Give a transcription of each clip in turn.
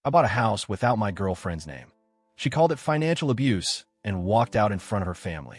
I bought a house without my girlfriend's name. She called it financial abuse and walked out in front of her family.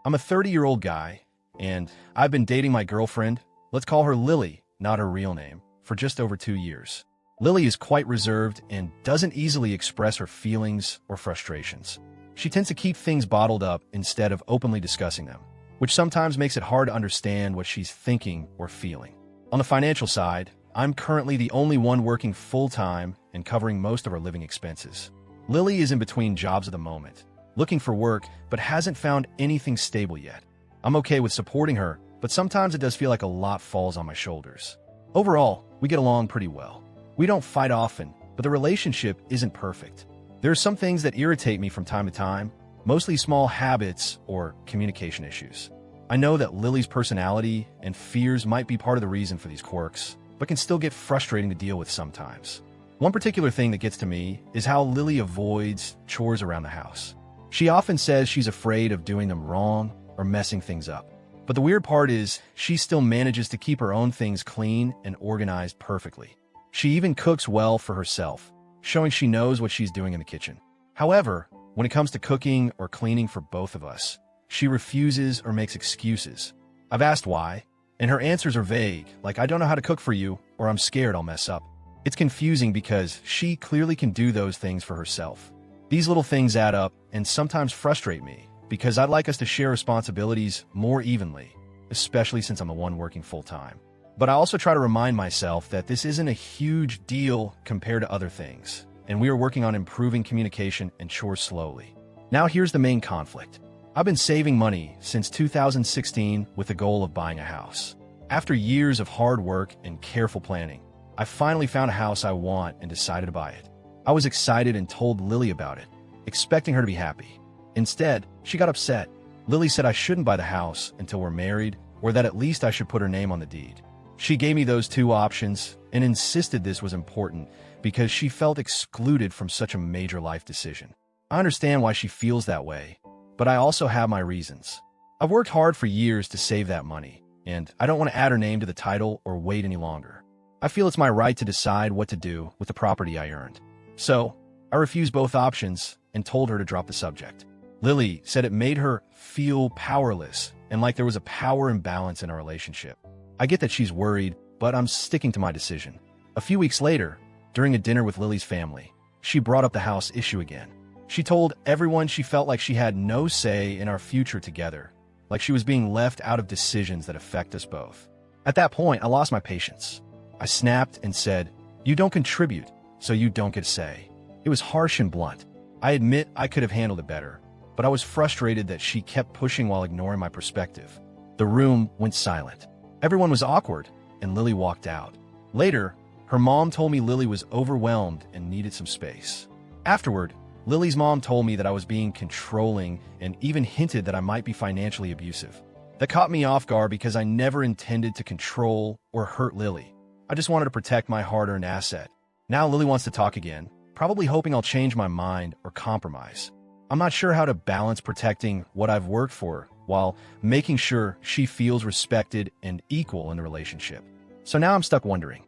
I'm a 30-year-old guy, and I've been dating my girlfriend, let's call her Lily, not her real name, for just over 2 years. Lily is quite reserved and doesn't easily express her feelings or frustrations. She tends to keep things bottled up instead of openly discussing them, which sometimes makes it hard to understand what she's thinking or feeling. On the financial side, I'm currently the only one working full-time and covering most of our living expenses. Lily is in between jobs at the moment, looking for work, but hasn't found anything stable yet. I'm okay with supporting her, but sometimes it does feel like a lot falls on my shoulders. Overall, we get along pretty well. We don't fight often, but the relationship isn't perfect. There are some things that irritate me from time to time, mostly small habits or communication issues. I know that Lily's personality and fears might be part of the reason for these quirks, but can still get frustrating to deal with sometimes. One particular thing that gets to me is how Lily avoids chores around the house. She often says she's afraid of doing them wrong or messing things up. But the weird part is, she still manages to keep her own things clean and organized perfectly. She even cooks well for herself, showing she knows what she's doing in the kitchen. However, when it comes to cooking or cleaning for both of us, she refuses or makes excuses. I've asked why, and her answers are vague, like I don't know how to cook for you, or I'm scared I'll mess up. It's confusing because she clearly can do those things for herself. These little things add up and sometimes frustrate me, because I'd like us to share responsibilities more evenly, especially since I'm the one working full-time. But I also try to remind myself that this isn't a huge deal compared to other things, and we are working on improving communication and chores slowly. Now here's the main conflict. I've been saving money since 2016 with the goal of buying a house. After years of hard work and careful planning, I finally found a house I want and decided to buy it. I was excited and told Lily about it, expecting her to be happy. Instead, she got upset. Lily said I shouldn't buy the house until we're married, or that at least I should put her name on the deed. She gave me those two options and insisted this was important because she felt excluded from such a major life decision. I understand why she feels that way, but I also have my reasons. I've worked hard for years to save that money, and I don't want to add her name to the title or wait any longer. I feel it's my right to decide what to do with the property I earned. So, I refused both options and told her to drop the subject. Lily said it made her feel powerless and like there was a power imbalance in our relationship. I get that she's worried, but I'm sticking to my decision. A few weeks later, during a dinner with Lily's family, she brought up the house issue again. She told everyone she felt like she had no say in our future together, like she was being left out of decisions that affect us both. At that point, I lost my patience. I snapped and said, "You don't contribute, so you don't get a say." It was harsh and blunt. I admit I could have handled it better, but I was frustrated that she kept pushing while ignoring my perspective. The room went silent. Everyone was awkward, and Lily walked out. Later, her mom told me Lily was overwhelmed and needed some space. Afterward, Lily's mom told me that I was being controlling and even hinted that I might be financially abusive. That caught me off guard because I never intended to control or hurt Lily. I just wanted to protect my hard-earned asset. Now Lily wants to talk again, probably hoping I'll change my mind or compromise. I'm not sure how to balance protecting what I've worked for while making sure she feels respected and equal in the relationship. So now I'm stuck wondering,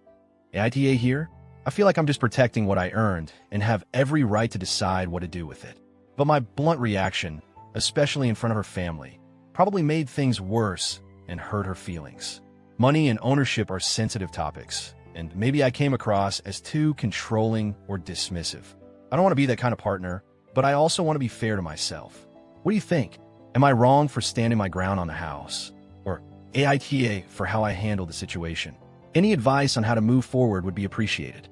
AITA here? I feel like I'm just protecting what I earned and have every right to decide what to do with it. But my blunt reaction, especially in front of her family, probably made things worse and hurt her feelings. Money and ownership are sensitive topics, and maybe I came across as too controlling or dismissive. I don't want to be that kind of partner, but I also want to be fair to myself. What do you think? Am I wrong for standing my ground on the house? Or AITA for how I handled the situation? Any advice on how to move forward would be appreciated.